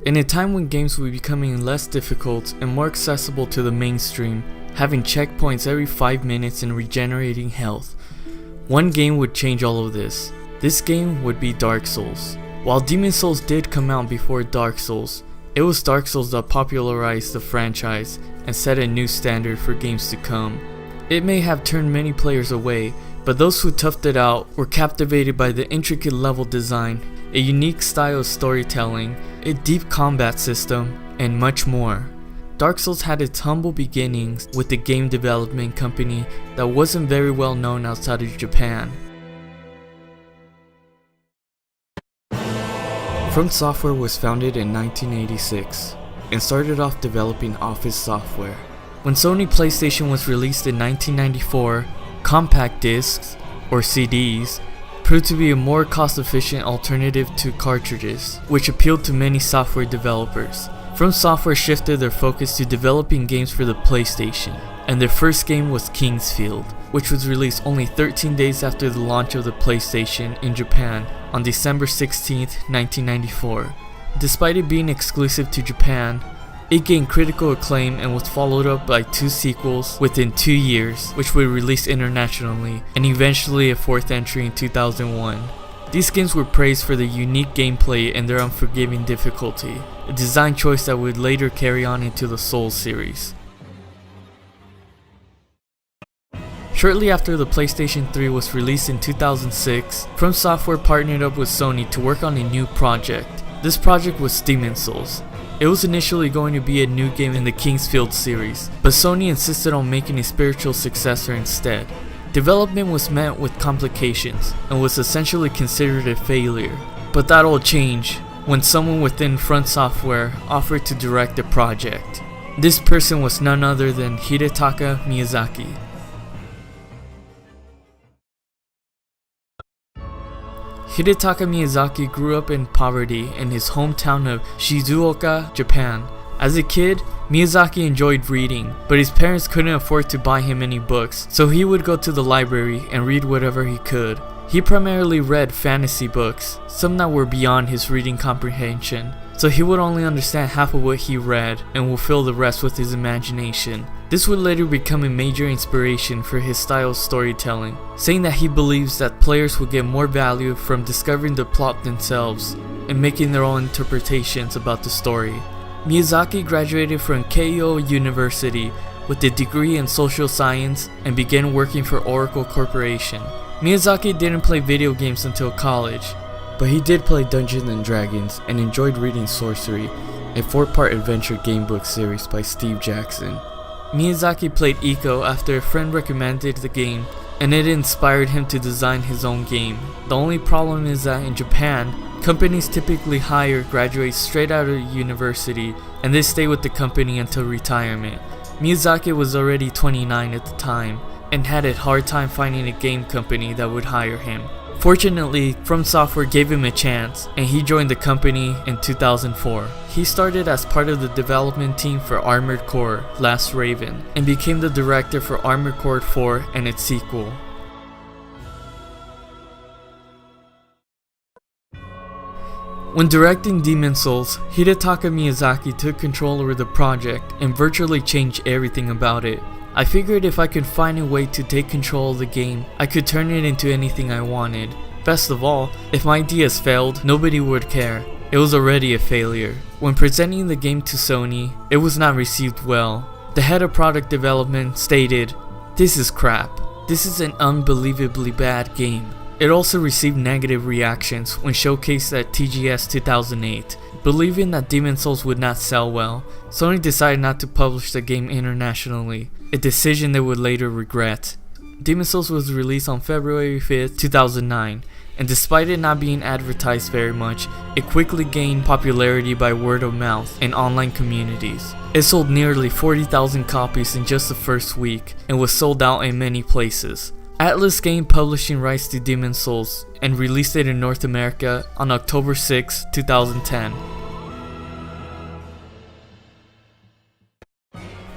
In a time when games were becoming less difficult and more accessible to the mainstream, having checkpoints every 5 minutes and regenerating health, one game would change all of this. This game would be Dark Souls. While Demon Souls did come out before Dark Souls, it was Dark Souls that popularized the franchise and set a new standard for games to come. It may have turned many players away, but those who toughed it out were captivated by the intricate level design, a unique style of storytelling, a deep combat system, and much more. Dark Souls had its humble beginnings with a game development company that wasn't very well known outside of Japan. From Software was founded in 1986 and started off developing office software. When Sony PlayStation was released in 1994, compact discs, or CDs, proved to be a more cost-efficient alternative to cartridges, which appealed to many software developers. From Software shifted their focus to developing games for the PlayStation, and their first game was Kingsfield, which was released only 13 days after the launch of the PlayStation in Japan on December 16, 1994. Despite it being exclusive to Japan, it gained critical acclaim and was followed up by 2 sequels within 2 years, which were released internationally, and eventually a 4th entry in 2001. These games were praised for the unique gameplay and their unforgiving difficulty, a design choice that would later carry on into the Souls series. Shortly after the PlayStation 3 was released in 2006, From Software partnered up with Sony to work on a new project. This project was Demon Souls. It was initially going to be a new game in the Kingsfield series, but Sony insisted on making a spiritual successor instead. Development was met with complications and was essentially considered a failure, but that all changed when someone within Front Software offered to direct the project. This person was none other than Hidetaka Miyazaki. Hidetaka Miyazaki grew up in poverty in his hometown of Shizuoka, Japan. As a kid, Miyazaki enjoyed reading, but his parents couldn't afford to buy him any books, so he would go to the library and read whatever he could. He primarily read fantasy books, some that were beyond his reading comprehension, so he would only understand half of what he read and will fill the rest with his imagination. This would later become a major inspiration for his style of storytelling, saying that he believes that players will get more value from discovering the plot themselves and making their own interpretations about the story. Miyazaki graduated from Keio University with a degree in social science and began working for Oracle Corporation. Miyazaki didn't play video games until college, but he did play Dungeons and Dragons and enjoyed reading Sorcery, a 4-part adventure game book series by Steve Jackson. Miyazaki played Ico after a friend recommended the game, and it inspired him to design his own game. The only problem is that in Japan, companies typically hire graduates straight out of university and they stay with the company until retirement. Miyazaki was already 29 at the time and had a hard time finding a game company that would hire him. Fortunately, From Software gave him a chance and he joined the company in 2004. He started as part of the development team for Armored Core: Last Raven and became the director for Armored Core 4 and its sequel. When directing Demon Souls, Hidetaka Miyazaki took control over the project and virtually changed everything about it. I figured if I could find a way to take control of the game, I could turn it into anything I wanted. Best of all, if my ideas failed, nobody would care. It was already a failure. When presenting the game to Sony, it was not received well. The head of product development stated, "This is crap. This is an unbelievably bad game." It also received negative reactions when showcased at TGS 2008. Believing that Demon Souls would not sell well, Sony decided not to publish the game internationally, a decision they would later regret. Demon Souls was released on February 5th, 2009, and despite it not being advertised very much, it quickly gained popularity by word of mouth and online communities. It sold nearly 40,000 copies in just the first week and was sold out in many places. Atlus gained publishing rights to Demon Souls and released it in North America on October 6, 2010.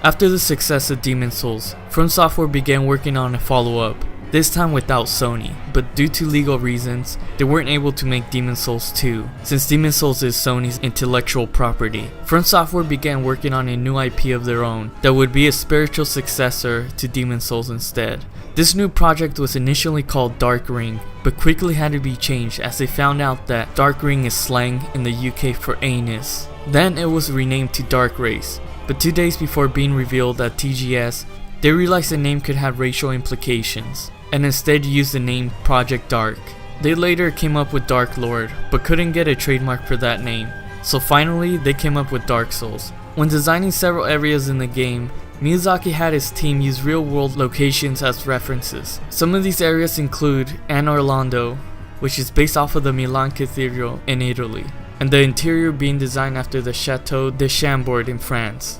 After the success of Demon Souls, From Software began working on a follow-up, this time without Sony, but due to legal reasons, they weren't able to make Demon's Souls 2, since Demon's Souls is Sony's intellectual property. From Software began working on a new IP of their own that would be a spiritual successor to Demon's Souls instead. This new project was initially called Dark Ring, but quickly had to be changed as they found out that Dark Ring is slang in the UK for anus. Then it was renamed to Dark Race, but 2 days before being revealed at TGS, they realized the name could have racial implications, and instead used the name Project Dark. They later came up with Dark Lord, but couldn't get a trademark for that name, so finally they came up with Dark Souls. When designing several areas in the game, Miyazaki had his team use real-world locations as references. Some of these areas include Anne Orlando, which is based off of the Milan Cathedral in Italy, and the interior being designed after the Chateau de Chambord in France.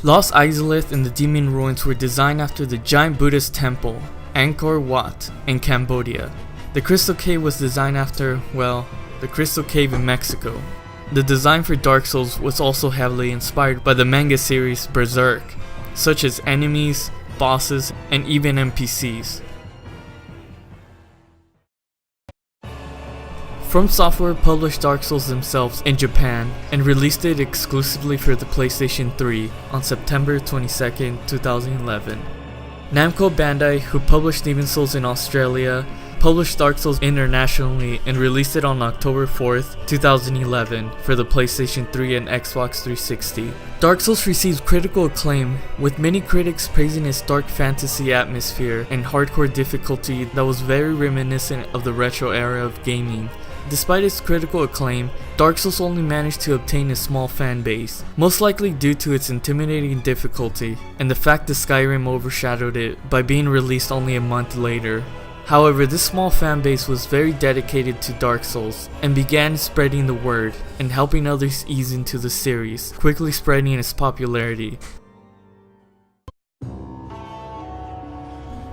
Lost Izalith and the Demon Ruins were designed after the giant Buddhist temple, Angkor Wat, in Cambodia. The Crystal Cave was designed after, well, the Crystal Cave in Mexico. The design for Dark Souls was also heavily inspired by the manga series Berserk, such as enemies, bosses, and even NPCs. From Software published Dark Souls themselves in Japan and released it exclusively for the PlayStation 3 on September 22, 2011. Namco Bandai, who published Demon's Souls in Australia, published Dark Souls internationally and released it on October 4th, 2011 for the PlayStation 3 and Xbox 360. Dark Souls received critical acclaim, with many critics praising its dark fantasy atmosphere and hardcore difficulty that was very reminiscent of the retro era of gaming. Despite its critical acclaim, Dark Souls only managed to obtain a small fan base, most likely due to its intimidating difficulty and the fact that Skyrim overshadowed it by being released only a month later. However, this small fan base was very dedicated to Dark Souls and began spreading the word and helping others ease into the series, quickly spreading its popularity.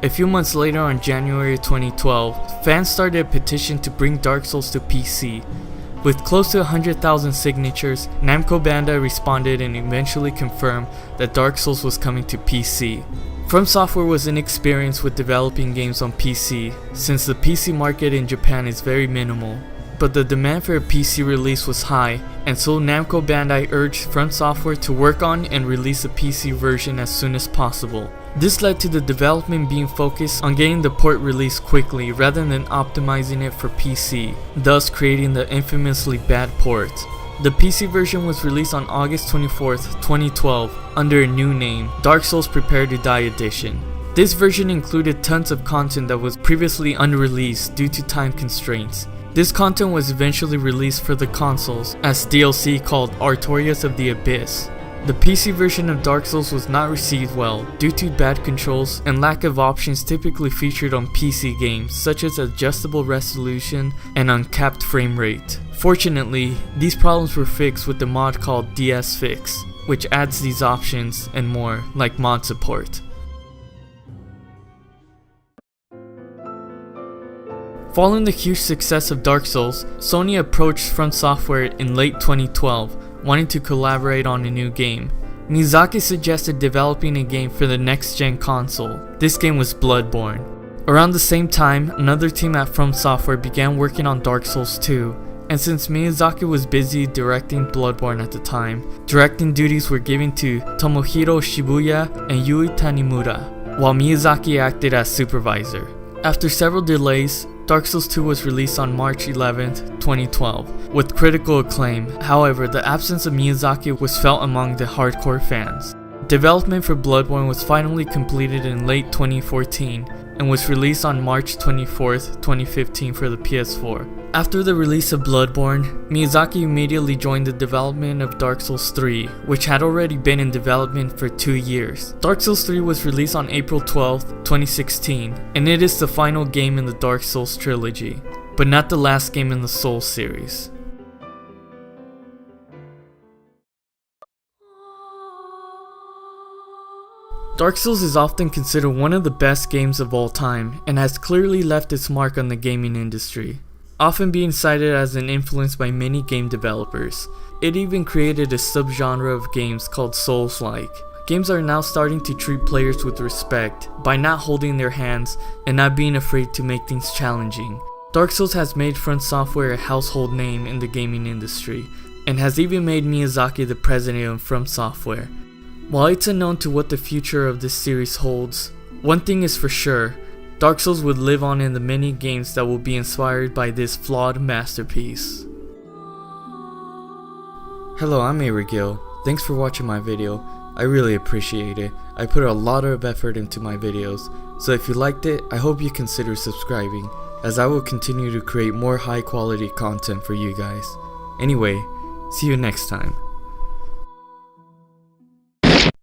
A few months later, on January 2012, fans started a petition to bring Dark Souls to PC. With close to 100,000 signatures, Namco Bandai responded and eventually confirmed that Dark Souls was coming to PC. From Software was inexperienced with developing games on PC, since the PC market in Japan is very minimal. But the demand for a PC release was high, and so Namco Bandai urged From Software to work on and release a PC version as soon as possible. This led to the development being focused on getting the port released quickly rather than optimizing it for PC, thus creating the infamously bad port. The PC version was released on August 24th, 2012 under a new name, Dark Souls Prepare to Die Edition. This version included tons of content that was previously unreleased due to time constraints. This content was eventually released for the consoles as DLC called Artorias of the Abyss. The PC version of Dark Souls was not received well due to bad controls and lack of options typically featured on PC games, such as adjustable resolution and uncapped frame rate. Fortunately, these problems were fixed with the mod called DS Fix, which adds these options and more, like mod support. Following the huge success of Dark Souls, Sony approached From Software in late 2012, wanting to collaborate on a new game. Miyazaki suggested developing a game for the next-gen console. This game was Bloodborne. Around the same time, another team at From Software began working on Dark Souls 2, and since Miyazaki was busy directing Bloodborne at the time, directing duties were given to Tomohiro Shibuya and Yui Tanimura, while Miyazaki acted as supervisor. After several delays, Dark Souls 2 was released on March 11th, 2012, with critical acclaim. However, the absence of Miyazaki was felt among the hardcore fans. Development for Bloodborne was finally completed in late 2014 and was released on March 24th, 2015 for the PS4. After the release of Bloodborne, Miyazaki immediately joined the development of Dark Souls 3, which had already been in development for 2 years. Dark Souls 3 was released on April 12th, 2016, and it is the final game in the Dark Souls trilogy, but not the last game in the Souls series. Dark Souls is often considered one of the best games of all time and has clearly left its mark on the gaming industry, often being cited as an influence by many game developers. It even created a subgenre of games called Souls-like, Games are now starting to treat players with respect by not holding their hands and not being afraid to make things challenging. Dark Souls has made From Software a household name in the gaming industry, and has even made Miyazaki the president of From Software. While it's unknown to what the future of this series holds, one thing is for sure, Dark Souls would live on in the many games that will be inspired by this flawed masterpiece. Hello, I'm Arigil. Thanks for watching my video. I really appreciate it. I put a lot of effort into my videos, so if you liked it, I hope you consider subscribing, as I will continue to create more high quality content for you guys. Anyway, see you next time.